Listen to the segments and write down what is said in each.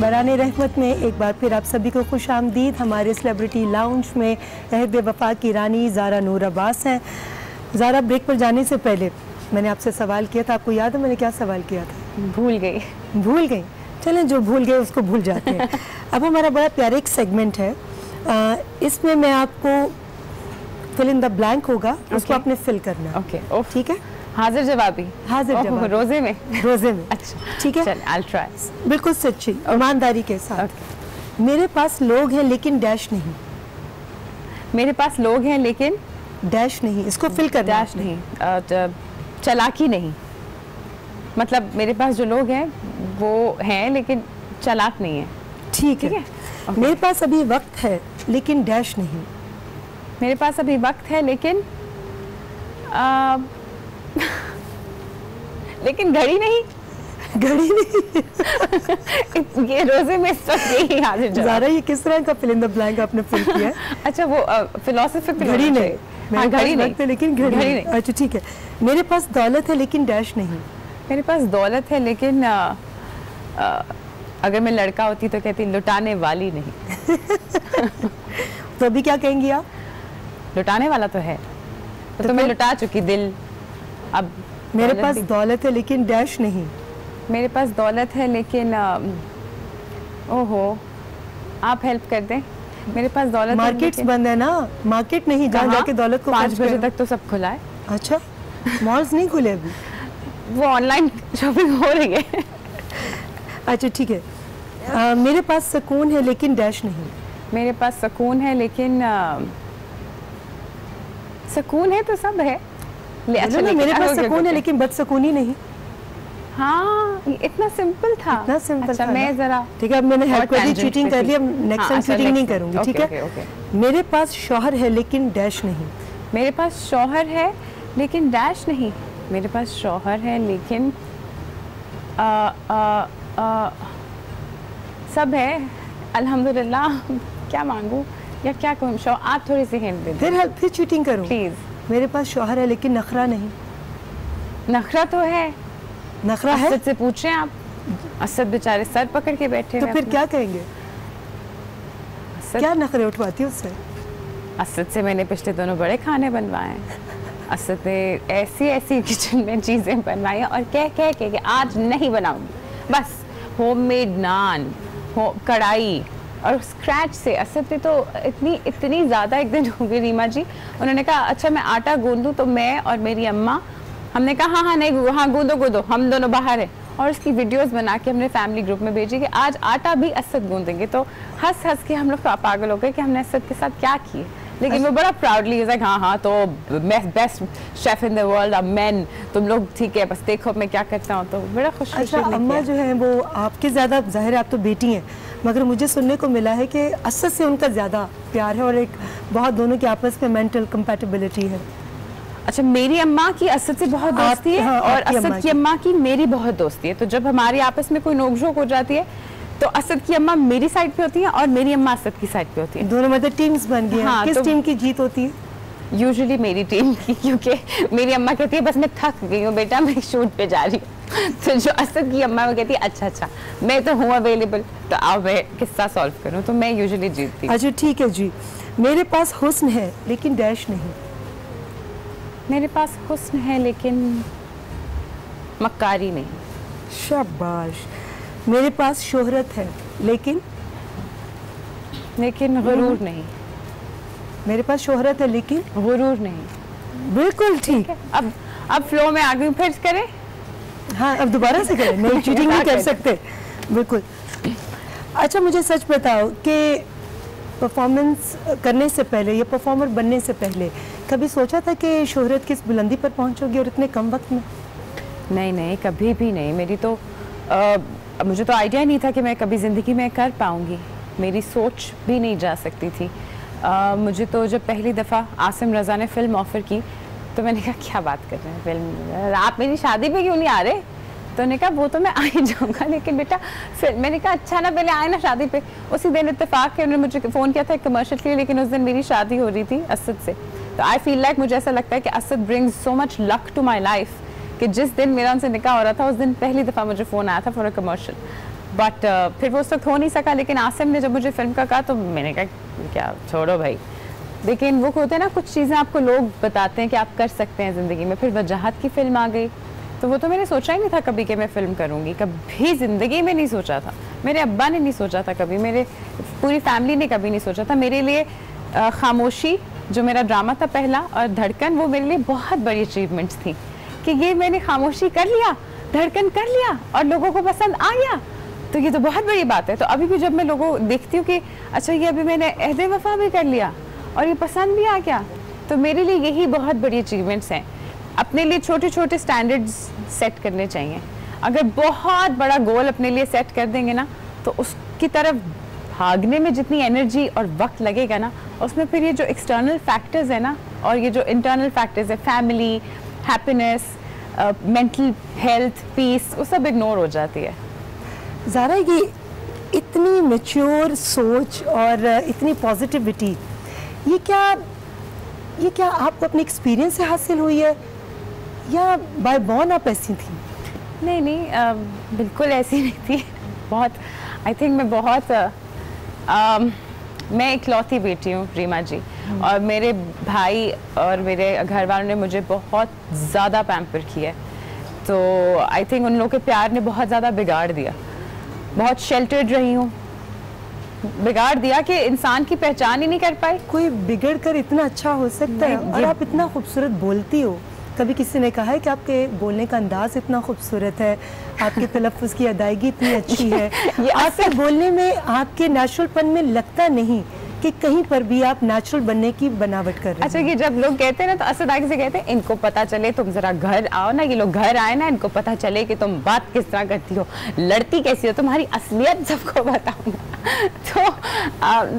बराने रहमत में एक बार फिर आप सभी को खुश आमदीद। हमारे सेलिब्रिटी लाउंज में अहद वफा की रानी ज़ारा नूर अब्बास हैं। ज़ारा, ब्रेक पर जाने से पहले मैंने आपसे सवाल किया था, आपको याद है मैंने क्या सवाल किया था? भूल गई। चलें, जो भूल गए उसको भूल जाते हैं। अब हमारा बड़ा प्यारा एक सेगमेंट है, इसमें मैं आपको फिल इन द ब्लैंक होगा, उसको आपने फिल करना है। ओके, ठीक है? हाजिर जवाबी। हाजिर जवाबी रोजे में। अच्छा, ठीक है, चल I'll try। बिल्कुल सच्ची ईमानदारी के साथ। मेरे पास लोग हैं लेकिन डैश नहीं। मेरे पास लोग हैं लेकिन डैश नहीं, इसको फिल करना। डैश नहीं, चालाकी नहीं। मतलब मेरे पास जो लोग हैं वो हैं लेकिन चालाक नहीं है। ठीक है। मेरे पास अभी वक्त है लेकिन डैश नहीं। मेरे पास अभी वक्त है लेकिन लेकिन घड़ी नहीं। ये रोजे में इस वक्त यही हाजिर जवाब। ज़ारा, ये किस तरह का फिल इन द ब्लैंक आपने फिल किया है? अच्छा, वो फिलोसफिकल। घड़ी नहीं, मेरे घड़ी पास वक्त है लेकिन घड़ी नहीं। अच्छा ठीक है। मेरे पास दौलत है लेकिन डैश नहीं। मेरे पास दौलत है लेकिन अगर मैं लड़का होती तो कहती लुटाने वाली नहीं। तो अभी क्या कहेंगी आप? लुटाने वाला तो है, तो मैं लुटा चुकी दिल। अब मेरे पास दौलत है लेकिन डैश नहीं। मेरे पास दौलत है लेकिन ओहो, आप हेल्प कर दें। मेरे पास दौलत मार्केट्स बंद है ना, मार्केट नहीं, जहाँ जाके दौलत को 5 बजे तक तो सब खुला है। अच्छा, मॉल्स नहीं खुले अभी? वो ऑनलाइन शॉपिंग हो रही है। अच्छा ठीक है। मेरे पास सुकून है लेकिन डैश नहीं। मेरे पास सुकून है लेकिन सुकून है तो सब है। अच्छा, मेरे पास सुकून है लेकिन बदसुकूनी नहीं। हाँ, इतना सिंपल था। इतना सिंपल था। मैं जरा ठीक है, अब मैंने हेल्प कर दी, चीटिंग कर ली, अब नेक्स्ट टाइम चीटिंग नहीं करूंगी। ठीक है। मेरे पास शौहर है लेकिन डैश नहीं। मेरे पास शौहर है लेकिन डैश नहीं। मेरे पास शौहर है लेकिन सब है अल्हम्दुलिल्लाह। क्या मांगू या क्या कहूँ? आप थोड़ी सी हिंट दे। फिर चीटिंग करूँ प्लीज। मेरे पास शौहर है लेकिन नखरा नहीं। नखरा तो है। नखरा है? असद से पूछें आप। असद बेचारे सर पकड़ के बैठे। तो फिर क्या कहेंगे? क्या नखरे उठवाती है उससे? असद से मैंने पिछले दोनों बड़े खाने बनवाए हैं। असद ने ऐसी किचन में चीज़ें बनवाई और कह के आज नहीं बनाऊंगी, बस होममेड नान, कढ़ाई और स्क्रैच से। असद ने तो इतनी ज़्यादा, एक दिन हो गई रीमा जी, उन्होंने कहा अच्छा मैं आटा गूंदूँ, तो मैं और मेरी अम्मा हमने कहा हाँ नहीं, हाँ गूंदो, हम दोनों बाहर हैं। और उसकी वीडियोस बना के हमने फैमिली ग्रुप में भेजी कि आज आटा भी असद गूंदेंगे। तो हंस के हम लोग पागल हो गए कि हमने असद के साथ क्या किए। लेकिन वो बड़ा प्राउडली हाँ तो best chef in the world, अब मैन तुम लोग ठीक है, बस देखो मैं क्या करता हूँ। तो बड़ा खुश। अच्छा, अम्मा जो है वो आपके ज़्यादा, ज़ाहिर है आप तो बेटी हैं, मगर मुझे सुनने को मिला है कि असद से उनका ज़्यादा प्यार है और एक बहुत दोनों के आपस में मेंटल कंपैटिबिलिटी है। अच्छा, मेरी अम्मा की असद से बहुत दोस्ती है। हाँ, और असद की अम्मा की मेरी बहुत दोस्ती है। तो जब हमारी आपस में कोई नोकझोंक हो जाती है तो असद की अम्मा मेरी साइड पे होती है और मेरी अम्मा असद की साइड पे होती है। दोनों मतलब टीम्स बन गई। हाँ, किस तो टीम की जीत होती है? यूजुअली मेरी टीम की, क्योंकि मेरी अम्मा कहती है बस मैं थक गई हूँ बेटा, मैं शूट पे जा रही हूँ। तो जो असद की अम्मा वो कहती है अच्छा मैं तो हूँ अवेलेबल, तो आओ मैं किस्सा सॉल्व करूँ। तो मैं यूजुअली जीतती हूँ। अच्छा ठीक है जी। मेरे पास हुस्न है लेकिन डैश नहीं। मेरे पास हुस्न है लेकिन मक्कारी नहीं। शाबाश। मेरे पास शोहरत है लेकिन गुरूर नहीं। मेरे पास शोहरत है लेकिन गुरूर नहीं। बिल्कुल ठीक। अब फ्लो में आगे फिर करें। हाँ, अब दोबारा से करें, नहीं चीटिंग नहीं कर सकते। बिल्कुल। अच्छा, मुझे सच बताओ कि परफॉर्मेंस करने से पहले या परफॉर्मर बनने से पहले कभी सोचा था कि शोहरत किस बुलंदी पर पहुंचोगी और इतने कम वक्त में? नहीं, कभी भी नहीं। मेरी तो मुझे तो आइडिया नहीं था कि मैं कभी ज़िंदगी में कर पाऊंगी। मेरी सोच भी नहीं जा सकती थी। मुझे तो जब पहली दफ़ा आसिम रज़ा ने फ़िल्म ऑफ़र की तो मैंने कहा क्या बात कर रहे हैं, फिल्म आप मेरी शादी पे क्यों नहीं आ रहे? तो उन्होंने कहा वो तो मैं आ ही जाऊँगा, लेकिन बेटा फिर मैंने कहा अच्छा ना पहले आए ना शादी पे। उसी दिन इत्तेफाक के उन्होंने मुझे फ़ोन किया था एक कमर्शियल के लिए, लेकिन उस दिन मेरी शादी हो रही थी असद से। तो आई फील लाइक मुझे ऐसा लगता है कि Asad brings so much luck to my life कि जिस दिन मेरा उनसे निकाह हो रहा था उस दिन पहली दफ़ा मुझे फ़ोन आया था फॉर अ कमर्शियल। बट फिर वो उस वक्त हो नहीं सका। लेकिन आसिम ने जब मुझे फिल्म का कहा तो मैंने कहा क्या छोड़ो भाई। लेकिन वो होते हैं ना, कुछ चीज़ें आपको लोग बताते हैं कि आप कर सकते हैं ज़िंदगी में। फिर वजाहत की फ़िल्म आ गई, तो वो तो मैंने सोचा ही नहीं था कभी कि मैं फ़िल्म करूँगी, कभी ज़िंदगी में नहीं सोचा था। मेरे अब्बा ने नहीं सोचा था कभी, मेरे पूरी फैमिली ने कभी नहीं सोचा था। मेरे लिए खामोशी जो मेरा ड्रामा था पहला, और धड़कन, वो मेरे लिए बहुत बड़ी अचीवमेंट्स थी कि ये मैंने खामोशी कर लिया, धड़कन कर लिया और लोगों को पसंद आ गया, तो ये तो बहुत बड़ी बात है। तो अभी भी जब मैं लोगों देखती हूँ कि अच्छा ये अभी मैंने अहद वफा भी कर लिया और ये पसंद भी आ गया, तो मेरे लिए यही बहुत बड़ी अचीवमेंट्स हैं। अपने लिए छोटे छोटे स्टैंडर्ड्स सेट करने चाहिए। अगर बहुत बड़ा गोल अपने लिए सेट कर देंगे ना, तो उसकी तरफ भागने में जितनी एनर्जी और वक्त लगेगा ना, उसमें फिर ये जो एक्सटर्नल फैक्टर्स है ना और ये जो इंटरनल फैक्टर्स है, family, happiness, mental health, peace, वो सब इग्नोर हो जाती है। ज़ारा, ये इतनी मैच्योर सोच और इतनी पॉजिटिविटी, ये क्या आपको अपने एक्सपीरियंस से हासिल हुई है या बाय बॉर्न आप ऐसी थी? नहीं बिल्कुल ऐसी नहीं थी। बहुत आई थिंक मैं बहुत मैं इकलौती बेटी हूँ रीमा जी, और मेरे भाई और मेरे घर वालों ने मुझे बहुत ज़्यादा पैम्पर किया, तो आई थिंक उन लोगों के प्यार ने बहुत ज़्यादा बिगाड़ दिया। बहुत शेल्टर्ड रही हूँ, बिगाड़ दिया कि इंसान की पहचान ही नहीं कर पाई। कोई बिगड़ कर इतना अच्छा हो सकता है? और आप इतना खूबसूरत बोलती हो। कभी किसी ने कहा है कि आपके बोलने का अंदाज इतना खूबसूरत है, आपके तलफ़्फ़ुज़ की अदायगी इतनी अच्छी है, ये आपके बोलने में, आपके नेचुरलपन में लगता नहीं कि कहीं पर भी आप नेचुरल बनने की बनावट कर रहे हैं। अच्छा, ये जब लोग कहते हैं ना, तो असदागी से कहते हैं इनको पता चले, तुम जरा घर आओ ना, ये लोग घर आए ना, इनको पता चले कि तुम बात किस तरह करती हो, लड़ती कैसी हो, तुम्हारी असलियत सबको बताओ ना। तो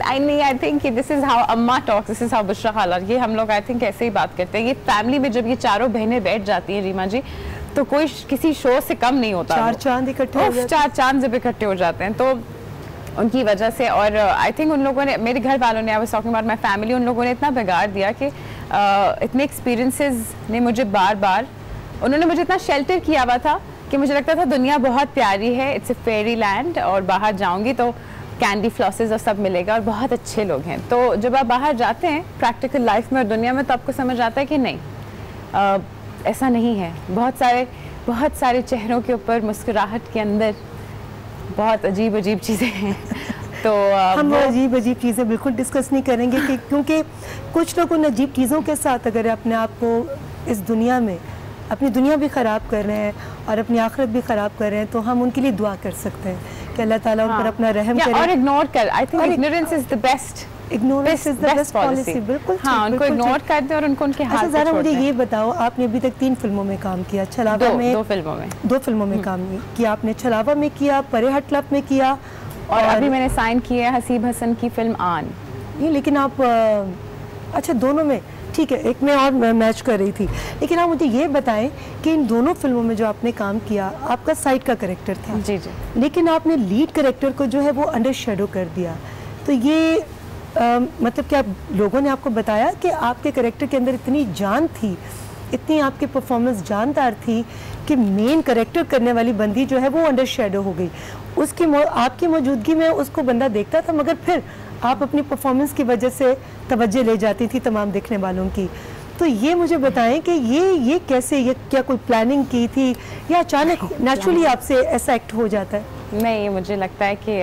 I think this is how Amma talks, this is how Bushra khala, ये हम लोग आई थिंक ऐसे ही बात करते हैं। ये फैमिली में जब ये चारों बहनें बैठ जाती हैं रीमा जी, तो कोई किसी शो से कम नहीं होता। चार चांद जब इकट्ठे हो जाते हैं, तो उनकी वजह से। और आई थिंक उन लोगों ने, मेरे घर वालों ने, I was talking about my family, उन लोगों ने इतना बिगाड़ दिया कि इतने एक्सपीरियंसेस ने मुझे बार बार, उन्होंने मुझे इतना शेल्टर किया हुआ था कि मुझे लगता था दुनिया बहुत प्यारी है, इट्स ए फेरी लैंड, और बाहर जाऊंगी तो कैंडी फ्लॉसेस और सब मिलेगा और बहुत अच्छे लोग हैं। तो जब आप बाहर जाते हैं प्रैक्टिकल लाइफ में और दुनिया में, तो आपको समझ आता है कि नहीं, ऐसा नहीं है। बहुत सारे चेहरों के ऊपर, मुस्कुराहट के अंदर बहुत अजीब अजीब चीज़ें हैं। तो हम अजीब चीज़ें बिल्कुल डिस्कस नहीं करेंगे कि क्योंकि कुछ लोग उन अजीब चीज़ों के साथ अगर अपने आप को इस दुनिया में, अपनी दुनिया भी ख़राब कर रहे हैं और अपनी आखिरत भी ख़राब कर रहे हैं, तो हम उनके लिए दुआ कर सकते हैं कि अल्लाह ताला उन पर अपना रहम करे और इग्नोर कर। I think ignorance is the best, ignorance is the best policy. बिल्कुल, हाँ, उनको इग्नोर कर दे और उनको उनके हाथ पे छोड़ दे। मुझे ये बताओ, आपने अभी तक 3 फिल्मों में काम किया, छलावा में 2 फिल्मों में काम किया आपने, छलावा में किया, परे हटलप में किया, और अभी मैंने साइन किया है हसीब हसन की फिल्म आन। नहीं, लेकिन आप अच्छा दोनों में, ठीक है, एक में और मैच कर रही थी, लेकिन आप मुझे ये बताएं कि इन दोनों फिल्मों में जो आपने काम किया, आपका साइड का कैरेक्टर था। जी, लेकिन आपने लीड कैरेक्टर को जो है वो अंडर शेडो कर दिया, तो ये मतलब क्या लोगों ने आपको बताया कि आपके कैरेक्टर के अंदर इतनी जान थी, इतनी आपकी परफॉर्मेंस जानदार थी कि मेन कैरेक्टर करने वाली बंदी जो है वो अंडर शेडो हो गई, उसकी आपकी मौजूदगी में उसको बंदा देखता था, मगर फिर आप अपनी परफॉर्मेंस की वजह से तवज्जो ले जाती थी तमाम देखने वालों की। तो ये मुझे बताएं कि ये कैसे, ये क्या कोई प्लानिंग की थी या अचानक नेचुरली आपसे ऐसा एक्ट हो जाता है? नहीं, मुझे लगता है कि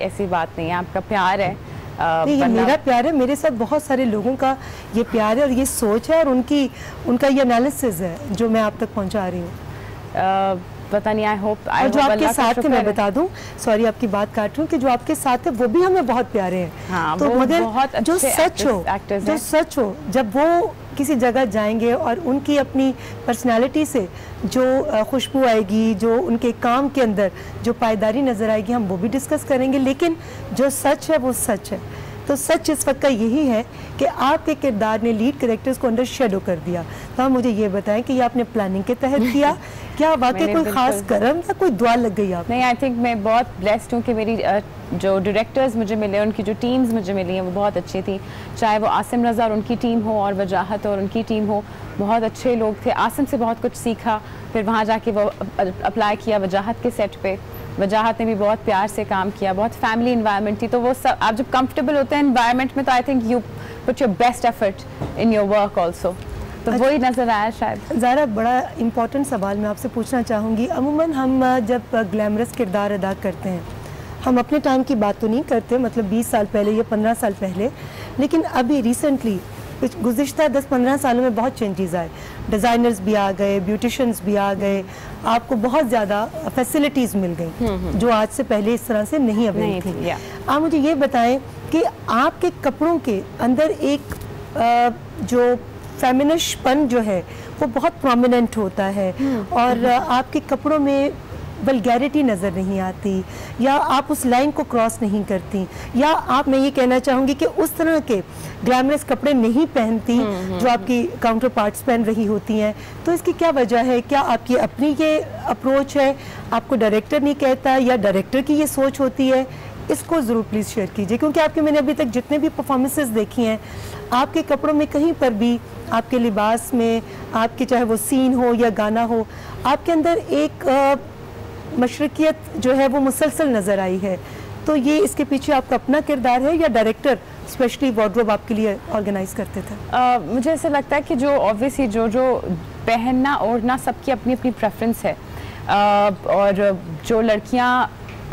ऐसी बात नहीं है, आपका प्यार है। नहीं, ये मेरा प्यार है, मेरे साथ बहुत सारे लोगों का ये प्यार है और ये सोच है और उनका ये एनालिसिस है जो मैं आप तक पहुंचा रही हूँ। पता नहीं, आई होप जो आपके साथ थे, मैं बता दूं, सॉरी आपकी बात काट रही हूँ, कि जो आपके साथ है वो भी हमें बहुत प्यारे हैं। हाँ, तो मगर जो सच हो, जब वो किसी जगह जाएंगे और उनकी अपनी पर्सनालिटी से जो खुशबू आएगी, जो उनके काम के अंदर जो पायदारी नज़र आएगी, हम वो भी डिस्कस करेंगे। लेकिन जो सच है वो सच है। तो सच इस वक्त का यही है कि आपके किरदार ने लीड कैरेक्टर्स को अंडर शेडो कर दिया। तो आप मुझे ये बताएं कि ये आपने प्लानिंग के तहत किया, क्या वाकई कोई खास करम या कोई दुआ लग गई आप? नहीं, आई थिंक मैं बहुत ब्लेस्ड हूँ कि मेरी जो डायरेक्टर्स मुझे मिले, उनकी जो टीम्स मुझे मिली हैं वो बहुत अच्छी थी। चाहे वो आसिम रज़ा और उनकी टीम हो और वजाहत और उनकी टीम हो, बहुत अच्छे लोग थे। आसिम से बहुत कुछ सीखा, फिर वहाँ जाके वो अप्लाई किया वजाहत के सेट पे। वजाहत ने भी बहुत प्यार से काम किया, बहुत फैमिली इन्वायरमेंट थी। तो वो सब आप जब कंफर्टेबल होते हैं इन्वायरमेंट में तो I think you put your best effort in your work also. तो वही नज़र आया शायद। ज़ारा, बड़ा इम्पोर्टेंट सवाल मैं आपसे पूछना चाहूँगी। अमूमन हम जब ग्लैमरस किरदार अदा करते हैं, हम अपने टाइम की बात तो नहीं करते, मतलब 20 साल पहले या 15 साल पहले, लेकिन अभी रिसेंटली गुज़िश्ता 10-15 सालों में बहुत चेंजेस आए। डिज़ाइनर्स भी आ गए, ब्यूटिशियंस भी आ गए, आपको बहुत ज़्यादा फैसिलिटीज़ मिल गई जो आज से पहले इस तरह से नहीं अवेलेबल थी। आप मुझे ये बताएं कि आपके कपड़ों के अंदर एक जो फेमिनिशपन जो है वो बहुत प्रोमिनेंट होता है और आपके कपड़ों में वल्गैरिटी नज़र नहीं आती, या आप उस लाइन को क्रॉस नहीं करती, या आप, मैं ये कहना चाहूँगी कि उस तरह के ग्लैमरस कपड़े नहीं पहनती जो आपकी काउंटर पार्ट्स पहन रही होती हैं। तो इसकी क्या वजह है? क्या आपकी अपनी ये अप्रोच है, आपको डायरेक्टर नहीं कहता, या डायरेक्टर की ये सोच होती है? इसको ज़रूर प्लीज़ शेयर कीजिए, क्योंकि आपके मैंने अभी तक जितने भी परफॉर्मेंसेस देखी हैं, आपके कपड़ों में कहीं पर भी, आपके लिबास में, आपके चाहे वो सीन हो या गाना हो, आपके अंदर एक मशरकियत जो है वो मुसलसल नज़र आई है। तो ये इसके पीछे आपका अपना किरदार है या डायरेक्टर स्पेशली वार्डरोब आपके लिए ऑर्गेनाइज करते थे? मुझे ऐसा लगता है कि जो ऑब्वियसली जो पहनना ओढ़ना सबकी अपनी अपनी प्रेफरेंस है, और जो लड़कियां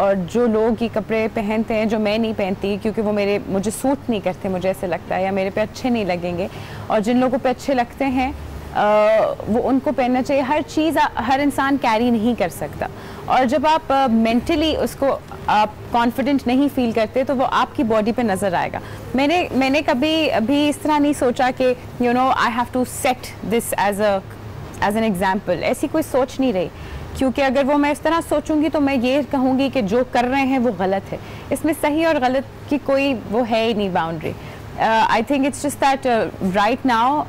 और जो लोग ये कपड़े पहनते हैं जो मैं नहीं पहनती, क्योंकि वो मुझे सूट नहीं करते, मुझे ऐसे लगता है, या मेरे पे अच्छे नहीं लगेंगे, और जिन लोगों पे अच्छे लगते हैं वो उनको पहनना चाहिए। हर चीज़ हर इंसान कैरी नहीं कर सकता, और जब आप मेंटली उसको आप कॉन्फिडेंट नहीं फील करते तो वो आपकी बॉडी पे नज़र आएगा। मैंने कभी अभी इस तरह नहीं सोचा कि you know I have to set this as an example, ऐसी कोई सोच नहीं रही, क्योंकि अगर वो मैं इस तरह सोचूंगी तो मैं ये कहूँगी कि जो कर रहे हैं वो गलत है। इसमें सही और गलत की कोई वो है ही नहीं boundary. I think it's just that right now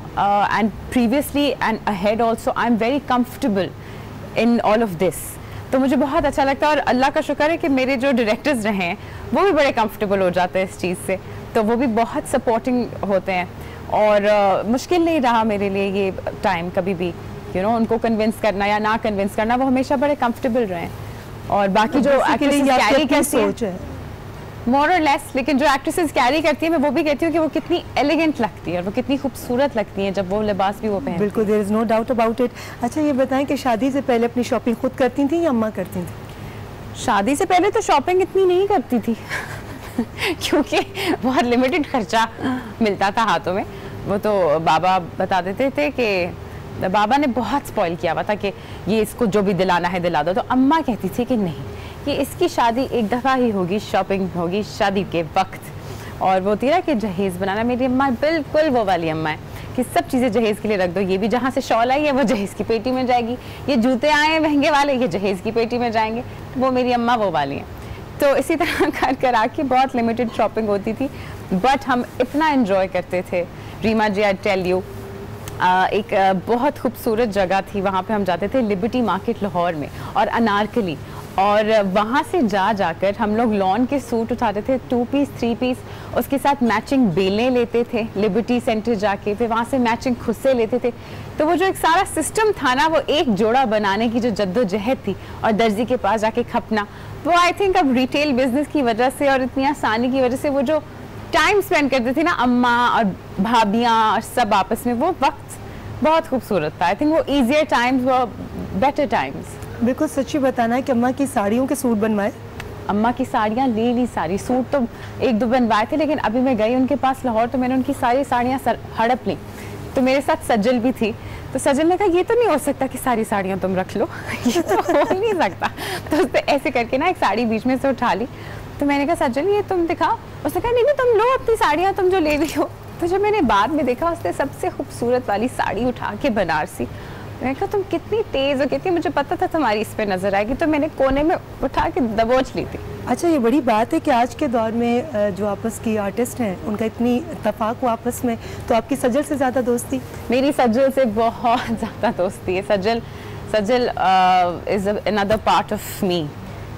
and previously and ahead also I'm very comfortable in all of this. तो मुझे बहुत अच्छा लगता है, और अल्लाह का शुक्र है कि मेरे जो डायरेक्टर्स रहे हैं वो भी बड़े कंफर्टेबल हो जाते हैं इस चीज़ से, तो वो भी बहुत सपोर्टिंग होते हैं, और मुश्किल नहीं रहा मेरे लिए ये टाइम कभी भी, यू नो, उनको कन्विंस करना या ना कन्विंस करना, वो हमेशा बड़े कंफर्टेबल रहे। और बाकी जो एक्ट्रेसेस कैरी करती हैं मोर और लेस, लेकिन जो एक्ट्रेसेस कैरी करती है मैं वो भी कहती हूँ कि वो कितनी एलिगेंट लगती है और वो कितनी खूबसूरत लगती है जब वो लिबास भी वो पहनती है। बिल्कुल, there is no doubt about it. अच्छा, ये बताएं कि शादी से पहले अपनी शॉपिंग खुद करती थी या अम्मा करती थी? शादी से पहले तो शॉपिंग इतनी नहीं करती थी क्योंकि बहुत लिमिटेड खर्चा मिलता था हाथों में। वो तो बाबा बता देते थे कि बाबा ने बहुत स्पॉइल किया हुआ था कि ये इसको जो भी दिलाना है दिला दो, तो अम्मा कहती थी कि नहीं, कि इसकी शादी एक दफ़ा ही होगी, शॉपिंग होगी शादी के वक्त। और वो होती है कि जहेज़ बनाना, मेरी अम्मा बिल्कुल वो वाली अम्मा है कि सब चीज़ें जहेज़ के लिए रख दो, ये भी जहाँ से शॉल आई है वो जहेज़ की पेटी में जाएगी, ये जूते आए हैं महंगे वाले ये जहेज़ की पेटी में जाएंगे, वो मेरी अम्मा वो वाली हैं। तो इसी तरह कर कर आके बहुत लिमिटेड शॉपिंग होती थी, बट हम इतना इन्जॉय करते थे। रीमा जी, आई टेल यू, एक बहुत खूबसूरत जगह थी, वहाँ पे हम जाते थे, लिबर्टी मार्केट लाहौर में, और अनारकली, और वहाँ से जाकर हम लोग लॉन के सूट उठाते थे, 2 पीस 3 पीस, उसके साथ मैचिंग बेलें लेते थे लिबर्टी सेंटर जाके, फिर वहाँ से मैचिंग खुस्से लेते थे। तो वो जो एक सारा सिस्टम था ना, वो एक जोड़ा बनाने की जो जद्दोजहद थी और दर्जी के पास जाके खपना, वो आई थिंक अब रिटेल बिजनेस की वजह से और इतनी आसानी की वजह से वो जो टाइम स्पेंड करते थे ना अम्मा और भाभियाँ और सब आपस में, वो वक्त बहुत खूबसूरत था। आई थिंक वो ईजियर टाइम्स, वो बेटर टाइम्स। बिल्कुल सच्ची बताना है कि अम्मा की साड़ियों के सूट बनवाए, अम्मा की साड़ियाँ ले ली सारी, सूट तो 1-2 बनवाए थे, लेकिन अभी मैं गई उनके पास लाहौर तो मैंने उनकी सारी साड़ियाँ हड़प ली। तो मेरे साथ सज्जल भी थी, तो सज्जल ने कहा ये तो नहीं हो सकता कि सारी साड़ियाँ तुम रख लो ये तो हो नहीं सकता। तो उसने ऐसे करके ना एक साड़ी बीच में से उठा ली, तो मैंने कहा सज्जल ये तुम दिखाओ, उसने कहा नहीं तुम लो अपनी साड़ियाँ, तुम जो ले रही हो। तो जब मैंने बाद में देखा, उसने सबसे खूबसूरत वाली साड़ी उठा के बनारसी, मैंने कहा तुम कितनी तेज हो, कितनी, मुझे पता था तुम्हारी इस पे नजर आएगी, तो मैंने कोने में उठा के दबोच ली थी। अच्छा, ये बड़ी बात है कि आज के दौर में जो आपस की आर्टिस्ट हैं उनका इतनी इत्तेफाक हो आपस में, तो आपकी सजल से ज़्यादा दोस्ती? मेरी सजल से बहुत ज़्यादा दोस्ती है। Sajal is another part of me.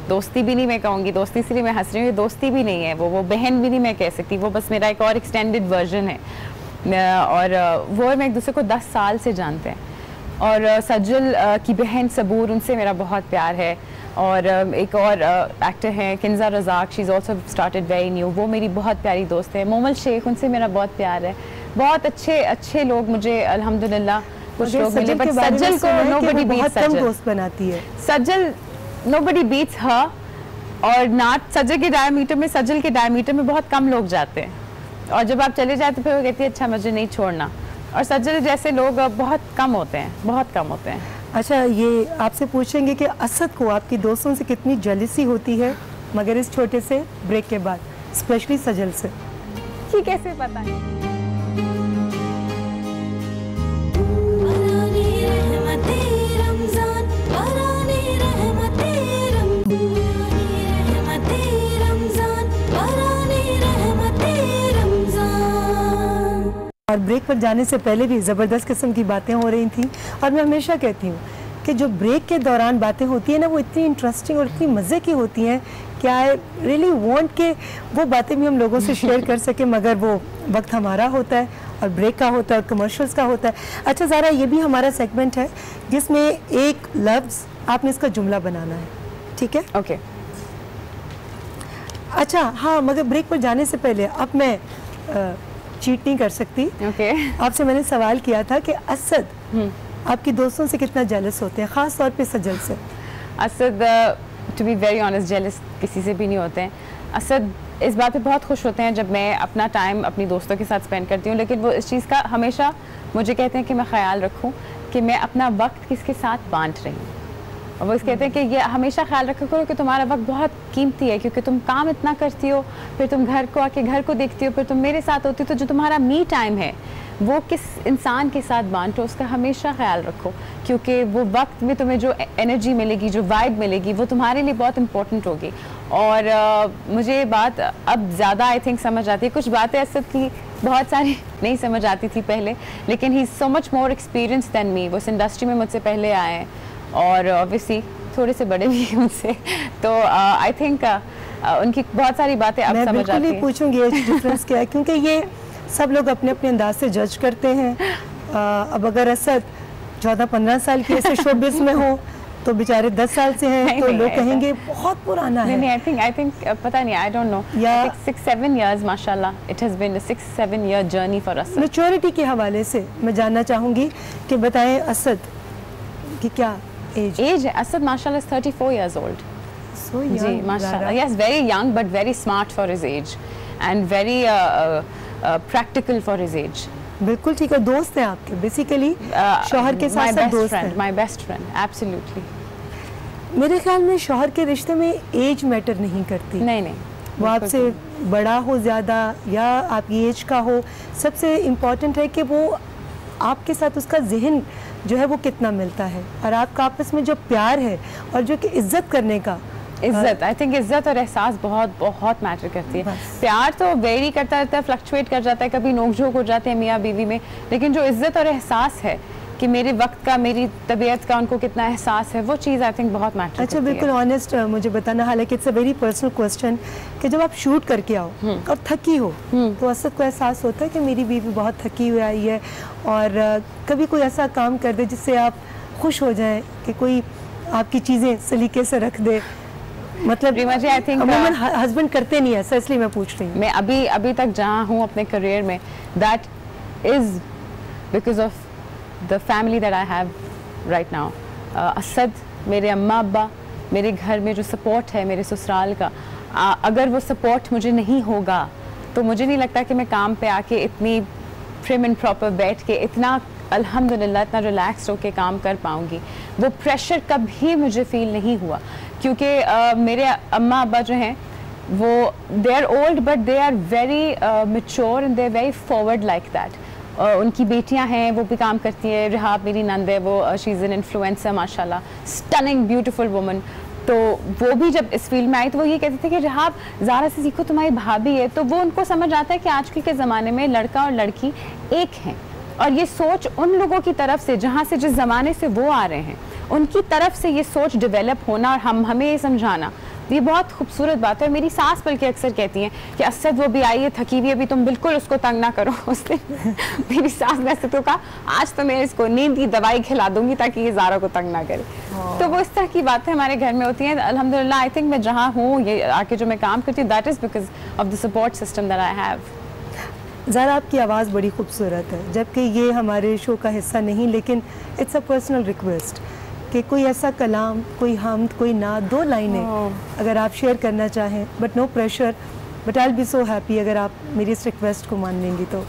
दोस्ती भी नहीं मैं कहूँगी, दोस्ती इसलिए मैं हंस रही हूँ, ये दोस्ती भी नहीं है, वो बहन भी नहीं मैं कह सकती, वो बस मेरा एक और एक्सटेंडेड वर्जन है। और वो मैं एक दूसरे को 10 साल से जानते हैं। और सजल की बहन सबूर, उनसे मेरा बहुत प्यार है। और एक और एक्टर हैं Kinza Razzaq, she is also started very new, वो मेरी बहुत प्यारी दोस्त है। मोमल शेख, उनसे मेरा बहुत प्यार है। बहुत अच्छे लोग मुझे अल्हम्दुलिल्लाह कुछ लोग मिले, बट सजल को नोबडी बीट्स सजल। दोस्त बनाती है सजल, नोबडी बीट्स हर। और नाट सजल के डायमीटर में बहुत कम लोग जाते हैं, और जब आप चले जाते फिर वो कहती है अच्छा मुझे नहीं छोड़ना। और सजल जैसे लोग बहुत कम होते हैं, बहुत कम होते हैं। अच्छा, ये आपसे पूछेंगे कि असद को आपकी दोस्तों से कितनी जेलसी होती है, मगर इस छोटे से ब्रेक के बाद, स्पेशली सजल से? ये कैसे पता है? और ब्रेक पर जाने से पहले भी ज़बरदस्त किस्म की बातें हो रही थी, और मैं हमेशा कहती हूँ कि जो ब्रेक के दौरान बातें होती हैं ना, वो इतनी इंटरेस्टिंग और इतनी मज़े की होती हैं कि आई रियली वांट के वो बातें भी हम लोगों से शेयर कर सकें, मगर वो वक्त हमारा होता है और ब्रेक का होता है और कमर्शियल्स का होता है। अच्छा ज़ारा, ये भी हमारा सेगमेंट है जिसमें एक लफ्ज़ आपने इसका जुमला बनाना है, ठीक है? ओके। अच्छा हाँ, मगर ब्रेक पर जाने से पहले अब मैं चीट नहीं कर सकती। ओके। आपसे मैंने सवाल किया था कि असद आपकी दोस्तों से कितना जेलस होते हैं, ख़ास तौर पे सजल से? Asad to be very honest jealous किसी से भी नहीं होते हैं। असद इस बात पे बहुत खुश होते हैं जब मैं अपना टाइम अपनी दोस्तों के साथ स्पेंड करती हूँ, लेकिन वो इस चीज़ का हमेशा मुझे कहते हैं कि मैं ख्याल रखूँ कि मैं अपना वक्त किसके साथ बांट रही हूँ। और वो इस कहते हैं कि ये हमेशा ख्याल रखा करो कि तुम्हारा वक्त बहुत कीमती है, क्योंकि तुम काम इतना करती हो, फिर तुम घर को आके घर को देखती हो, फिर तुम मेरे साथ होती हो, तो जो तुम्हारा मी टाइम है वो किस इंसान के साथ बांटो, उसका हमेशा ख्याल रखो, क्योंकि वो वक्त में तुम्हें जो एनर्जी मिलेगी, जो वाइब मिलेगी, वो तुम्हारे लिए बहुत इंपॉर्टेंट होगी। और मुझे ये बात अब ज़्यादा आई थिंक समझ आती है। कुछ बातें असद की बहुत सारी नहीं समझ आती थी पहले, लेकिन he is so much more experience than me. वो इस इंडस्ट्री में मुझसे पहले आए हैं और ऑब्वियसली थोड़े से बड़े भी हैं मुझसे, तो आई थिंक उनकी बहुत सारी बातें अब समझ आती हैं। मैं बिल्कुल पूछूंगी एज डिफरेंस क्या है, क्योंकि ये सब लोग अपने अपने अंदाज से जज करते हैं। अब अगर असद 14-15 साल की ऐसे शोबिज़ में हो तो बेचारे 10 साल से हैं, तो लोग कहेंगे बहुत पुराना है। नहीं, आई थिंक पता नहीं, आई डोंट नो, या 6-7 इयर्स माशाल्लाह, it has been a 6-7 year journey for Asad. Maturity के हवाले से मैं जानना चाहूँगी कि बताएं असद की क्या एज है? असद माशाल्लाह is 34 years old. So young. जी माशाल्लाह, yes, very young but very smart for his age and very practical for his age. बिल्कुल ठीक है। दोस्त हैं आपके बेसिकली, शौहर के साथ साथ दोस्त हैं? My best friend, absolutely. मेरे ख्याल में शौहर के रिश्ते में एज मैटर नहीं करती। नहीं, वो आपसे बड़ा हो ज़्यादा या आपकी एज का हो, सबसे इम्पॉर्टेंट है कि वो आपके साथ उसका जहन जो है वो कितना मिलता है, और आपका आपस में जो प्यार है और जो कि इज्जत करने का, इज्जत, आई थिंक इज्जत और एहसास बहुत बहुत मैटर करती है। प्यार तो वेरी करता रहता है, फ्लक्चुएट कर जाता है, कभी नोक-झोंक हो जाते हैं मियाँ बीवी में, लेकिन जो इज्जत और एहसास है कि मेरे वक्त का, मेरी तबीयत का उनको कितना एहसास है, वो चीज़ आई थिंक बहुत मैटर करती है। अच्छा, बिल्कुल ऑनेस्ट मुझे बताना, हालांकि it's a very personal question, कि जब आप शूट करके आओ और थकी हो तो असद को एहसास होता है कि मेरी बीवी बहुत थकी हुई आई है, और कभी कोई ऐसा काम कर दे जिससे आप खुश हो जाएं, कि कोई आपकी चीज़ें सलीके से रख दे? मतलब आई थिंक हस्बैंड करते नहीं ऐसा, इसलिए मैं पूछ रही हूँ। मैं अभी तक जहाँ हूँ अपने करियर में, that is because of the family that I have right now. Asad, मेरे अम्मा अब्बा, मेरे घर में जो सपोर्ट है मेरे ससुराल का, अगर वो सपोर्ट मुझे नहीं होगा तो मुझे नहीं लगता कि मैं काम पे आके इतनी प्रिम एंड प्रॉपर बैठ के इतना अल्हम्दुलिल्लाह इतना रिलैक्स होके काम कर पाऊँगी। वो प्रेशर कभी मुझे फील नहीं हुआ, क्योंकि मेरे अम्मा अब्बा जो हैं वो they are old but they are very mature and they are very forward like that. उनकी बेटियां हैं वो भी काम करती हैं। रिहाब मेरी नंद है, वो शी इज़ एन इन्फ्लुएंसर माशाल्लाह, स्टनिंग ब्यूटीफुल वुमन। तो वो भी जब इस फील्ड में आई तो वो ये कहते थे कि रिहाब ज़ारा से सीखो, तुम्हारी भाभी है। तो वो उनको समझ आता है कि आजकल के ज़माने में लड़का और लड़की एक हैं, और ये सोच उन लोगों की तरफ से जहाँ से जिस ज़माने से वो आ रहे हैं उनकी तरफ से ये सोच डेवलप होना और हमें ये समझाना, ये बहुत खूबसूरत बात है। मेरी सास बल्कि अक्सर कहती हैं कि असद वो भी आई है थकी हुई, अभी तुम बिल्कुल उसको तंग ना करो। उसने मेरी सास ने ऐसे तो कहा आज तो मैं इसको नींद की दवाई खिला दूंगी ताकि ये ज़ारा को तंग ना करे। तो वो इस तरह की बातें हमारे घर में होती हैं अल्हम्दुलिल्लाह। आई थिंक मैं जहाँ हूँ ये आके जो मैं काम करती हूँ that is because of the support system that I have. Zara आपकी आवाज़ बड़ी खूबसूरत है, जबकि ये हमारे शो का हिस्सा नहीं, लेकिन इट्स अ पर्सनल रिक्वेस्ट कि कोई ऐसा कलाम, कोई हमद, कोई नात, 2 लाइनें अगर आप शेयर करना चाहें, but no pressure, but I will be so happy अगर आप मेरी इस रिक्वेस्ट को मान लेंगी तो।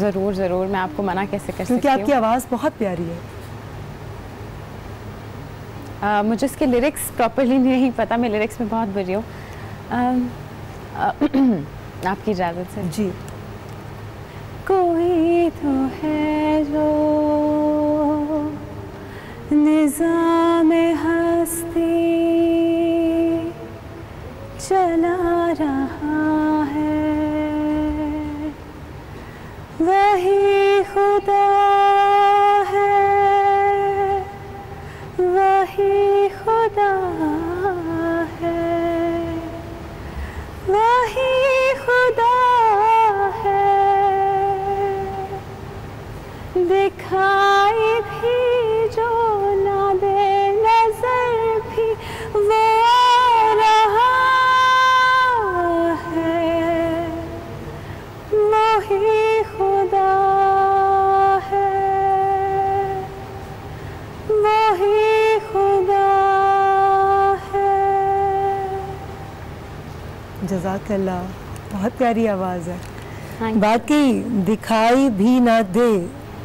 ज़रूर ज़रूर, मैं आपको मना कैसे कर सकती हूँ, क्योंकि आपकी आवाज़ बहुत प्यारी है। मुझे इसके लिरिक्स प्रॉपरली नहीं पता, मैं लिरिक्स में बहुत बुरी हूँ। आपकी इजाज़त से जी। कोई तो है जो निज़ाम हस्ती चला रहा है, वही खुदा है, वही खुदा है, वही खुदा है, दिखाई भी जो ना दे नजर भी वो आ रहा है, वही खुदा है, वही खुदा है। जज़ाकल्लाह, बहुत प्यारी आवाज़ है। बाकी दिखाई भी ना दे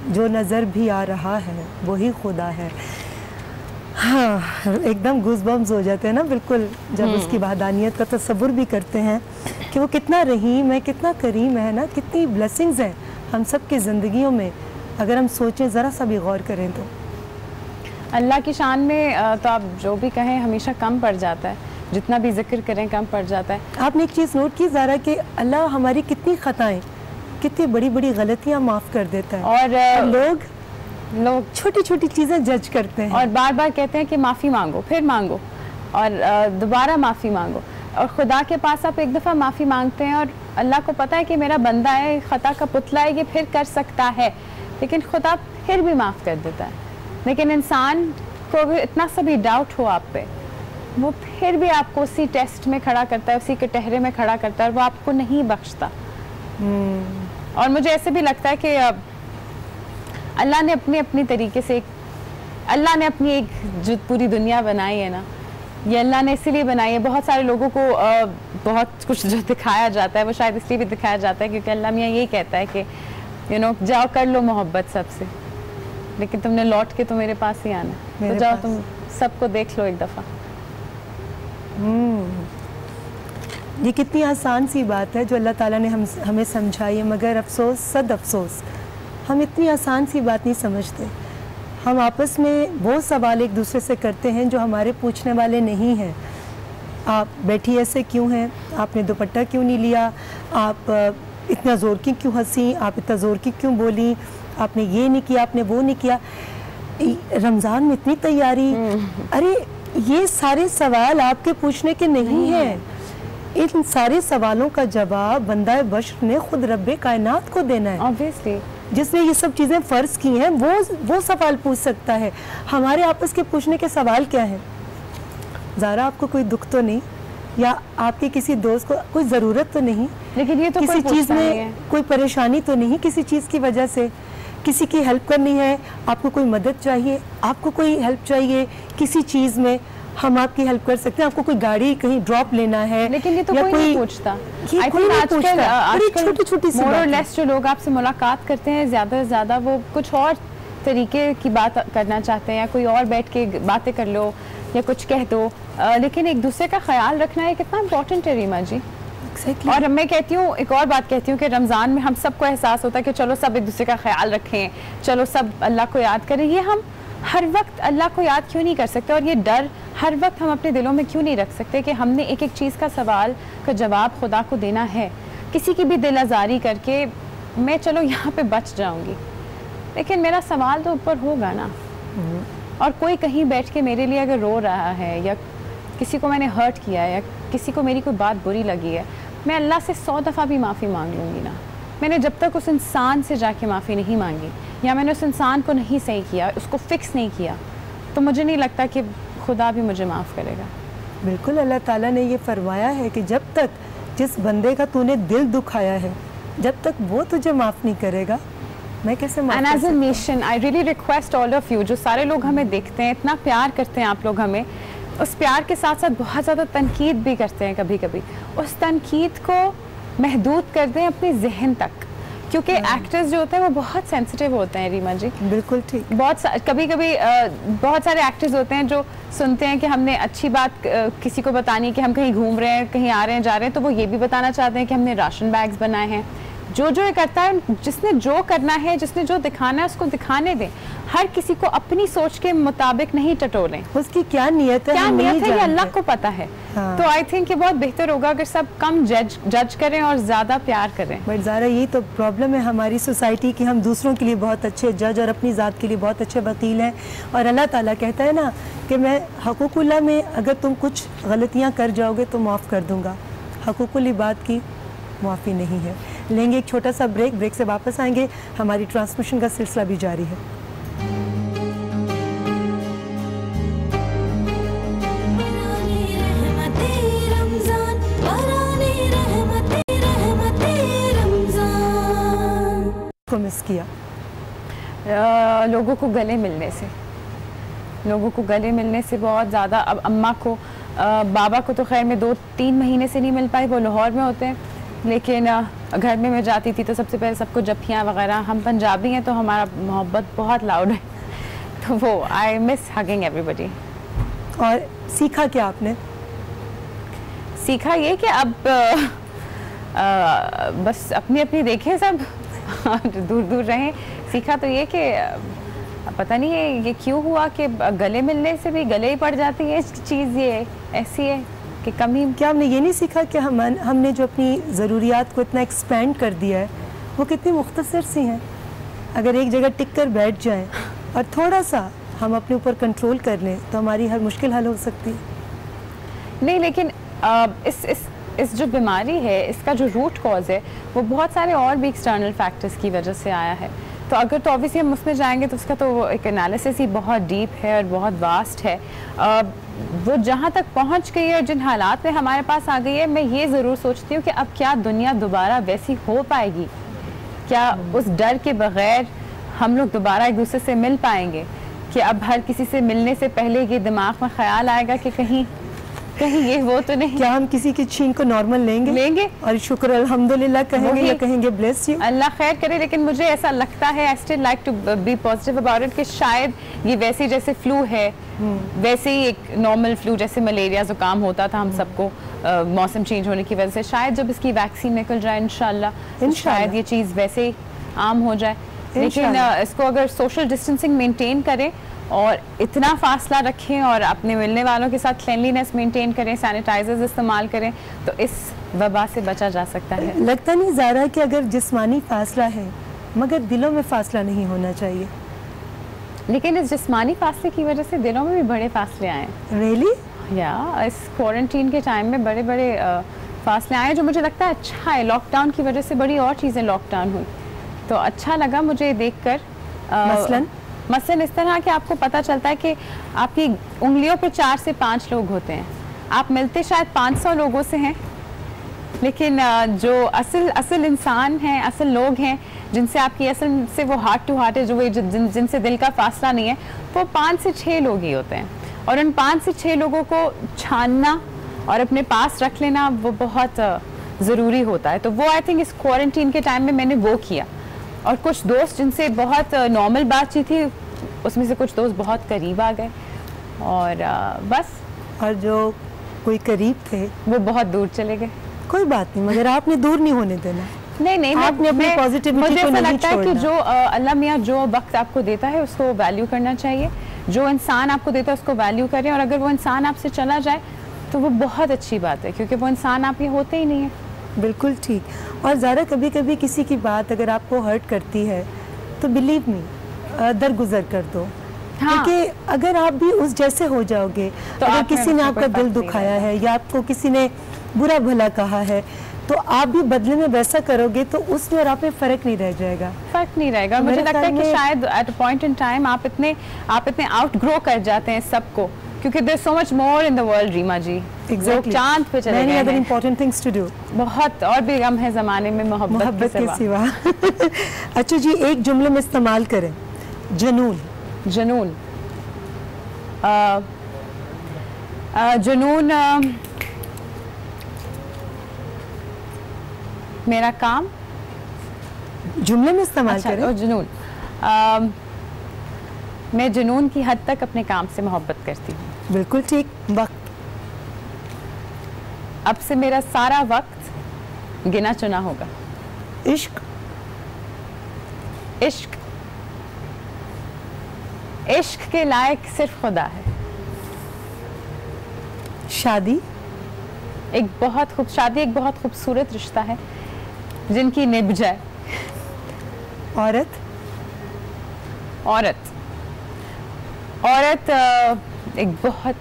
जो नज़र भी आ रहा है वही खुदा है। हाँ, एकदम गूज़बम्स हो जाते हैं ना बिल्कुल जब उसकी वहदानियत का तसव्वुर भी करते हैं कि वो कितना रहीम है, कितना करीम है ना, कितनी ब्लेसिंग्स हैं हम सब की ज़िंदगियों में अगर हम सोचें, ज़रा सा भी गौर करें तो। अल्लाह की शान में तो आप जो भी कहें हमेशा कम पड़ जाता है, जितना भी जिक्र करें कम पड़ जाता है। आपने एक चीज़ नोट की ज़ारा कि अल्लाह हमारी कितनी ख़ताएँ, कितनी बड़ी बड़ी गलतियाँ माफ़ कर देता है, और लोग छोटी छोटी चीज़ें जज करते हैं और बार बार कहते हैं कि माफ़ी मांगो, फिर मांगो और दोबारा माफ़ी मांगो। और खुदा के पास आप एक दफ़ा माफ़ी मांगते हैं और अल्लाह को पता है कि मेरा बंदा है, ख़ता का पुतला है, ये फिर कर सकता है, लेकिन खुदा फिर भी माफ़ कर देता है। लेकिन इंसान को अगर इतना सा भी डाउट हो आप पे, वो फिर भी आपको उसी टेस्ट में खड़ा करता है, उसी कटहरे में खड़ा करता है और वो आपको नहीं बख्शता। और मुझे ऐसे भी लगता है कि अल्लाह ने अपनी तरीके से अल्लाह ने अपनी एक जो पूरी दुनिया बनाई है ना, ये अल्लाह ने इसीलिए बनाई है। बहुत सारे लोगों को बहुत कुछ जो दिखाया जाता है वो शायद इसलिए भी दिखाया जाता है क्योंकि अल्लाह मियाँ यही कहता है कि यू नो जाओ कर लो मोहब्बत सबसे, लेकिन तुमने लौट के तो मेरे पास ही आना, तो जाओ तुम सबको देख लो एक दफ़ा। ये कितनी आसान सी बात है जो अल्लाह ताला ने हमें समझाई है, मगर अफसोस सद अफसोस हम इतनी आसान सी बात नहीं समझते। हम आपस में वो सवाल एक दूसरे से करते हैं जो हमारे पूछने वाले नहीं हैं। आप बैठी ऐसे क्यों हैं, आपने दुपट्टा क्यों नहीं लिया, आप इतना ज़ोर की क्यों हंसी, आप इतना ज़ोर की क्यों बोली, आपने ये नहीं किया, आपने वो नहीं किया, रमज़ान में इतनी तैयारी। अरे ये सारे सवाल आपके पूछने के नहीं हैं। इन सारे सवालों का जवाब बंदा बशर ने खुद रब्बे कायनात को देना है। ऑब्वियसली जिसने ये सब चीज़ें फ़र्ज़ की हैं वो सवाल पूछ सकता है। हमारे आपस के पूछने के सवाल क्या हैं? ज़ारा आपको कोई दुख तो नहीं, या आपके किसी दोस्त को कोई ज़रूरत तो नहीं, लेकिन ये तो किसी चीज़ में कोई परेशानी तो नहीं, किसी चीज़ की वजह से किसी की हेल्प करनी है, आपको कोई मदद चाहिए, आपको कोई हेल्प चाहिए किसी चीज़ में, हम आपकी हेल्प कर सकते हैं। आपको कोई गाड़ी कहीं ड्रॉप लेना है, लेकिन ये तो कोई नहीं पूछता। आजकल छोटी-छोटी सी मोर और लेस जो लोग आपसे मुलाकात करते हैं ज़्यादा से ज़्यादा वो कुछ और तरीके की बात करना चाहते हैं, या कोई और बैठ के बातें कर लो या कुछ कह दो, लेकिन एक दूसरे का ख्याल रखना है कितना इम्पोर्टेंट है रीमा जी। Exactly. और मैं कहती हूँ, एक और बात कहती हूँ कि रमज़ान में हम सबको एहसास होता है कि चलो सब एक दूसरे का ख्याल रखें, चलो सब अल्लाह को याद करें। ये हम हर वक्त अल्लाह को याद क्यों नहीं कर सकते, और ये डर हर वक्त हम अपने दिलों में क्यों नहीं रख सकते कि हमने एक एक चीज़ का सवाल का जवाब खुदा को देना है। किसी की भी दिल आज़ारी करके मैं चलो यहाँ पे बच जाऊँगी, लेकिन मेरा सवाल तो ऊपर होगा ना। और कोई कहीं बैठ के मेरे लिए अगर रो रहा है, या किसी को मैंने हर्ट किया है, या किसी को मेरी कोई बात बुरी लगी है, मैं अल्लाह से 100 दफ़ा भी माफ़ी मांग लूँगी ना। मैंने जब तक उस इंसान से जाके माफ़ी नहीं मांगी, या मैंने उस इंसान को नहीं सही किया, उसको फिक्स नहीं किया, तो मुझे नहीं लगता कि खुदा भी मुझे माफ़ करेगा। बिल्कुल, अल्लाह ताला ने ये फरमाया है कि जब तक जिस बंदे का तूने दिल दुखाया है, जब तक वो तुझे माफ़ नहीं करेगा, मैं कैसे माफ़ एंड कर एज अ सकती हूँ? Nation I really request all of you, जो सारे लोग हमें देखते हैं, इतना प्यार करते हैं आप लोग हमें, उस प्यार के साथ साथ बहुत ज़्यादा तनकीद भी करते हैं कभी कभी, उस तनकीद को महदूद कर दें अपने जहन तक, क्योंकि एक्टर्स जो होते हैं वो बहुत सेंसिटिव होते हैं। रीमा जी, बिल्कुल ठीक। कभी कभी बहुत सारे एक्टर्स होते हैं जो सुनते हैं कि हमने अच्छी बात किसी को बतानी कि हम कहीं घूम रहे हैं, कहीं आ रहे हैं, जा रहे हैं, तो वो ये भी बताना चाहते हैं कि हमने राशन बैग्स बनाए हैं। जो ये करता है, जिसने जो करना है, जिसने जो दिखाना है, उसको दिखाने दें। हर किसी को अपनी सोच के मुताबिक नहीं टटोलें। उसकी क्या नियत है, क्या हम नहीं नियत है, ये अल्लाह जानते। को पता है। हाँ। तो आई थिंक ये बहुत बेहतर होगा अगर सब कम जज करें और ज़्यादा प्यार करें। बट ज़ारा, यही तो प्रॉब्लम है हमारी सोसाइटी की, हम दूसरों के लिए बहुत अच्छे जज और अपनी ज़ात के लिए बहुत अच्छे वकील हैं। और अल्लाह ताला कहता है ना कि मैं हकूकुल्लाह में अगर तुम कुछ गलतियाँ कर जाओगे तो माफ़ कर दूँगा, हकूकुल इबाद की माफ़ी नहीं है। लेंगे एक छोटा सा ब्रेक, ब्रेक से वापस आएंगे, हमारी ट्रांसमिशन का सिलसिला भी जारी है। को मिस किया लोगों को गले मिलने से, लोगों को गले मिलने से बहुत ज़्यादा। अब अम्मा को, बाबा को तो खैर मैं 2-3 महीने से नहीं मिल पाई, वो लाहौर में होते हैं, लेकिन घर में मैं जाती थी तो सबसे पहले सबको जफ्फियाँ वगैरह, हम पंजाबी हैं तो हमारा मोहब्बत बहुत लाउड है, तो वो आई मिस हगिंग एवरीबडी। और सीखा क्या आपने? सीखा ये कि अब बस अपनी अपनी देखें सब दूर दूर रहें। सीखा तो ये कि पता नहीं है ये क्यों हुआ कि गले मिलने से भी गले ही पड़ जाती है चीज़, ये ऐसी है कि कमी। क्या हमने ये नहीं सीखा कि हमने जो अपनी ज़रूरियात को इतना एक्सपेंड कर दिया है वो कितनी मुख्तसर सी हैं? अगर एक जगह टिक कर बैठ जाएं और थोड़ा सा हम अपने ऊपर कंट्रोल कर लें तो हमारी हर मुश्किल हल हो सकती है। नहीं, लेकिन इस जो बीमारी है, इसका जो रूट कॉज है वो बहुत सारे और भी एक्सटर्नल फैक्टर्स की वजह से आया है। तो अगर तो ऑब्वियसली हम उसमें जाएंगे तो उसका तो एक एनालिसिस ही बहुत डीप है और बहुत वास्ट है। वो जहाँ तक पहुँच गई है और जिन हालात में हमारे पास आ गई है, मैं ये ज़रूर सोचती हूँ कि अब क्या दुनिया दोबारा वैसी हो पाएगी? क्या उस डर के बग़ैर हम लोग दोबारा एक दूसरे से मिल पाएंगे? कि अब हर किसी से मिलने से पहले ये दिमाग में ख्याल आएगा कि कहीं ये वो तो नहीं। क्या हम किसी की छीन को नॉर्मल लेंगे और शुक्र अल्हम्दुलिल्लाह कहेंगे या कहेंगे ब्लेस यू? अल्लाह खैर करे, लेकिन मुझे ऐसा लगता है, I still like to be positive about it, कि शायद ये वैसे जैसे फ्लू है, वैसे ही एक नॉर्मल फ्लू जैसे मलेरिया जुकाम होता था हम सबको मौसम चेंज होने की वजह से, शायद जब इसकी वैक्सीन निकल जाए इंशाल्लाह शायद ये चीज़ वैसे ही आम हो जाए। लेकिन इसको अगर सोशल डिस्टेंसिंग मेंटेन करें और इतना फासला रखें और अपने मिलने वालों के साथ क्लीनलीनेस मेंटेन करें, सैनिटाइजर्स इस्तेमाल करें, तो इस वबा से बचा जा सकता है। लगता नहीं ज़ारा कि अगर जिस्मानी फासला है मगर दिलों में फासला नहीं होना चाहिए? लेकिन इस जिस्मानी फासले की वजह से दिलों में भी बड़े फासले आए। रियली? या इस क्वारंटीन के टाइम में बड़े बड़े फासले आए, जो मुझे लगता है अच्छा है। लॉकडाउन की वजह से बड़ी और चीज़ें लॉकडाउन हुई, तो अच्छा लगा मुझे देखकर। मसलन इस तरह कि आपको पता चलता है कि आपकी उंगलियों पे 4 से 5 लोग होते हैं, आप मिलते शायद 500 लोगों से हैं, लेकिन जो असल इंसान हैं, असल लोग हैं जिनसे आपकी असल से वो हार्ट टू हार्ट है, जो जिनसे दिल का फासला नहीं है, वो 5 से 6 लोग ही होते हैं। और उन 5 से 6 लोगों को छानना और अपने पास रख लेना वो बहुत ज़रूरी होता है। तो वो आई थिंक इस क्वारंटीन के टाइम में मैंने वो किया। और कुछ दोस्त जिनसे बहुत नॉर्मल बातचीत थी, उसमें से कुछ दोस्त बहुत करीब आ गए और बस। और जो कोई करीब थे वो बहुत दूर चले गए। कोई बात नहीं, मगर आपने दूर नहीं होने देना। नहीं आपने अपनी पॉजिटिविटी मुझे को ऐसा नहीं लगता है कि छोड़ना। जो अल्लाह मियाँ जो वक्त आपको देता है उसको वैल्यू करना चाहिए। जो इंसान आपको देता है उसको वैल्यू करें, और अगर वो इंसान आपसे चला जाए तो वो बहुत अच्छी बात है, क्योंकि वो इंसान आप ये होते ही नहीं है। बिल्कुल ठीक। और ज़रा कभी कभी किसी की बात अगर आपको हर्ट करती है तो बिलीव मी दरगुजर कर दो। हाँ। क्योंकि अगर आप भी उस जैसे हो जाओगे, तो अगर आप में किसी ने उसमें आपका कोई दिल फर्क नहीं दुखाया है या आपको किसी ने बुरा भला कहा है, तो आप भी बदले में वैसा करोगे तो उसमें और आप में फ़र्क नहीं रह जाएगा। फर्क नहीं रहेगा। और मुझे मेरे लगता है ख्याल कि में- शायद at a point in time आप इतने आउट ग्रो कर जाते हैं सबको, क्योंकि there so much more in the world Reema ji. लोग चांद पे चले Many गए other हैं। important things to do। बहुत और भी गम है ज़माने में मोहब्बत मोहब्बत के के सिवा। सिवा। अच्छा जी, एक जुमले में इस्तेमाल करें, जुनून। जुनून। जुनून मेरा काम। जुमले में इस्तेमाल अच्छा, करें। और जुनून मैं जुनून की हद तक अपने काम से मोहब्बत करती हूँ। बिल्कुल ठीक। वक्त। अब से मेरा सारा वक्त गिना चुना होगा। इश्क। इश्क इश्क के लायक सिर्फ खुदा है। शादी। शादी एक बहुत खूबसूरत रिश्ता है जिनकी निभ जाए। औरत। औरत एक बहुत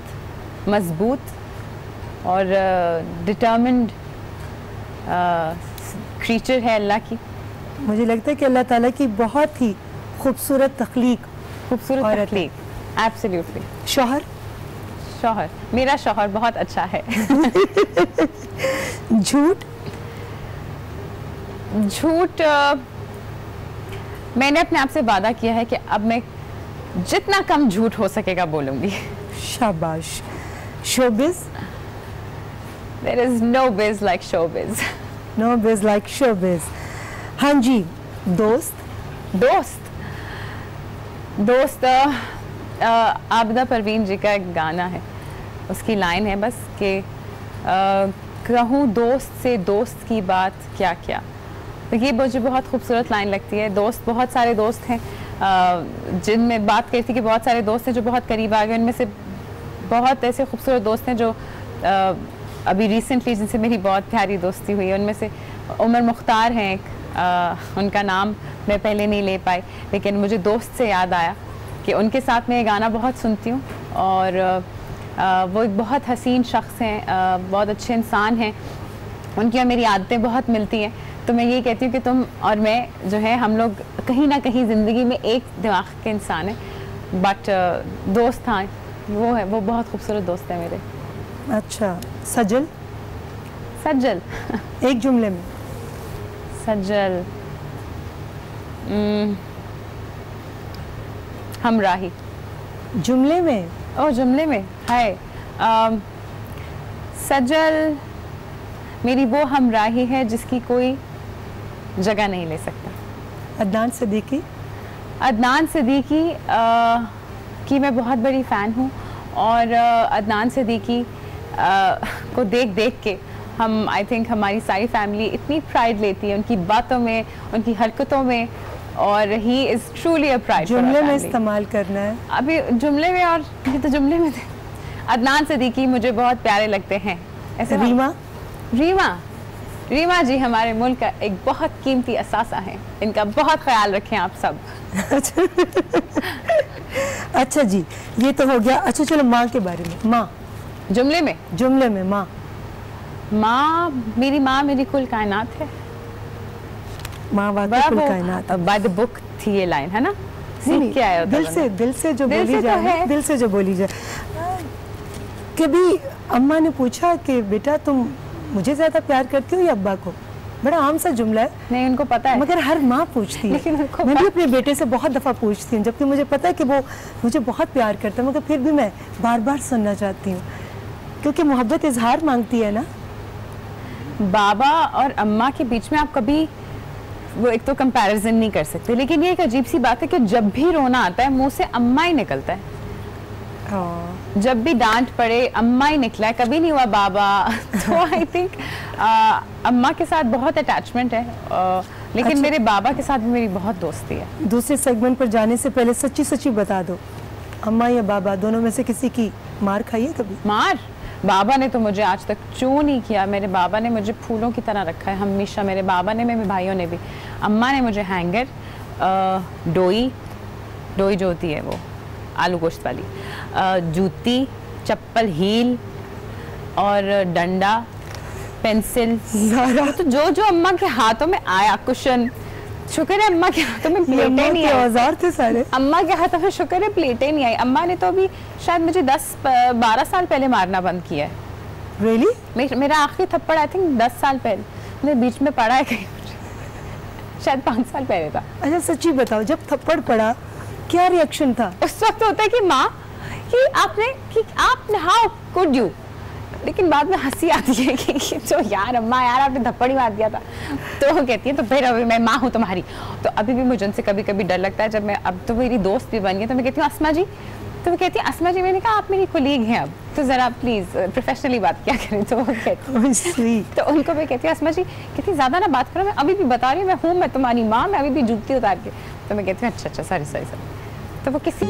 मजबूत और डिटर्मिन्ड क्रीचर है अल्लाह की। मुझे लगता है कि अल्लाह ताला की बहुत ही खूबसूरत तख्लीक। खूबसूरत औरत है। तख्लीक, एब्सोल्युटली। शौहर। मेरा शौहर बहुत अच्छा है। झूठ। मैंने अपने आप से वादा किया है कि अब मैं जितना कम झूठ हो सकेगा बोलूंगी। शाबाश। Showbiz. There is no biz like showbiz. No biz like showbiz. हाँ जी, दोस्त आबिदा परवीन जी का एक गाना है, उसकी लाइन है बस कि कहूँ दोस्त से दोस्त की बात क्या क्या। तो ये मुझे बहुत खूबसूरत लाइन लगती है। दोस्त, बहुत सारे दोस्त हैं जिनमें बात करी थी कि बहुत सारे दोस्त हैं जो बहुत करीब आ गए। उनमें से बहुत ऐसे खूबसूरत दोस्त हैं जो अभी रिसेंटली जिनसे मेरी बहुत प्यारी दोस्ती हुई है। उनमें से उमर मुख्तार हैं एक, उनका नाम मैं पहले नहीं ले पाई, लेकिन मुझे दोस्त से याद आया कि उनके साथ मैं ये गाना बहुत सुनती हूँ। और वो एक बहुत हसीन शख्स हैं, बहुत अच्छे इंसान हैं। उनकी और मेरी आदतें बहुत मिलती हैं। तो मैं ये कहती हूँ कि तुम और मैं जो है, हम लोग कहीं ना कहीं ज़िंदगी में एक दिमाग के इंसान हैं, बट दोस्त हाँ वो बहुत खूबसूरत दोस्त है मेरे। अच्छा। सजल। एक जुमले में। सज्जल हमराही। जुमले में। जुमले में हाय। सज्जल मेरी वो हमराही है जिसकी कोई जगह नहीं ले सकता। अदनान सिद्दीकी की मैं बहुत बड़ी फ़ैन हूँ, और अदनान सिद्दीकी को देख के हम, आई थिंक हमारी सारी फैमिली इतनी प्राइड लेती है उनकी बातों में, उनकी हरकतों में, और he is truly a pride. जुमले में इस्तेमाल करना है अभी जुमले में, और ये तो जुमले में थे। अदनान सिद्दीकी मुझे बहुत प्यारे लगते हैं। ऐसे रीमा जी हमारे मुल्क का एक बहुत कीमती असासा है, इनका बहुत ख्याल रखें आप सब। अच्छा जी, ये तो हो गया। अच्छा चलो माँ के बारे में। माँ जुमले में माँ मेरी माँ मेरी कुल कायनात है। माँ वाकई कुल कायनात। बाय द बुक थी ये लाइन, है ना? सीख के आया दिल से जो बोली जाए, दिल से जो बोली जाए। कभी अम्मा ने पूछा कि बेटा तुम मुझे ज्यादा प्यार करती हो या अब्बा को? बड़ा आम सा जुमला है। नहीं, उनको पता है, मगर हर माँ पूछती है। मैं भी अपने बेटे से बहुत दफ़ा पूछती हूँ, जबकि मुझे पता है कि वो मुझे बहुत प्यार करता है, मगर फिर भी मैं बार बार सुनना चाहती हूँ, क्योंकि मोहब्बत इजहार मांगती है ना। बाबा और अम्मा के बीच में आप कभी वो एक तो कंपैरिजन नहीं कर सकते, लेकिन ये एक अजीब सी बात है कि जब भी रोना आता है मुंह से अम्मा ही निकलता है। जब भी डांट पड़े अम्मा ही निकला है, कभी नहीं हुआ बाबा। तो आई थिंक अम्मा के साथ बहुत अटैचमेंट है, लेकिन अच्छा। मेरे बाबा के साथ भी मेरी बहुत दोस्ती है। दूसरे सेगमेंट पर जाने से पहले सच्ची सच्ची बता दो, अम्मा या बाबा दोनों में से किसी की मार खाई है कभी? मार? बाबा ने तो मुझे आज तक चू नहीं किया। मेरे बाबा ने मुझे फूलों की तरह रखा है हमेशा, मेरे बाबा ने, मेरे भाइयों ने भी। अम्मा ने मुझे हैंगर, डोई जो होती है वो आलू गोश्त वाली, जूती, चप्पल, हील और डंडा, पेंसिल, तो जो अम्मा के हाथों में आया, कुशन, शुक्र है अम्मा के हाथों में प्लेटें नहीं आई। औजार थे सारे अम्मा के हाथों में शुक्र है प्लेटें नहीं आई। अम्मा ने तो अभी शायद मुझे 10-12 साल पहले मारना बंद किया है। रियली? मेरा आखिरी थप्पड़ आई थिंक 10 साल पहले, मैंने बीच में पड़ा है कहीं, शायद 5 साल पहले था। अच्छा सच्ची बताओ, जब थप्पड़ पड़ा क्या रिएक्शन था? उस वक्त होता है कि माँ कि आपने हाउ कुड यू, लेकिन बाद में हंसी आती है कि जो यार अम्मा यार आपने थप्पड़ ही मार दिया था। तो वो कहती है तो फिर अभी मैं माँ हूँ तुम्हारी। तो अभी भी मुझे उनसे कभी कभी डर लगता है, जब मैं, अब तो मेरी दोस्त भी बन गई, तो मैं कहती हूँ अस्मा जी, तो वो कहती है अस्मा जी, मैंने कहा आप मेरी कोलीग हैं अब, तो ज़रा प्लीज़ प्रोफेशनली बात क्या करें। तो वो कहती तो उनको मैं कहती हूँ अस्मा जी, कहती ज़्यादा ना बात करो, मैं अभी भी बता रही हूँ, मैं तुम्हारी माँ, मैं अभी भी जूती उतार के। तो मैं कहती हूँ अच्छा सॉरी। तो वो किसी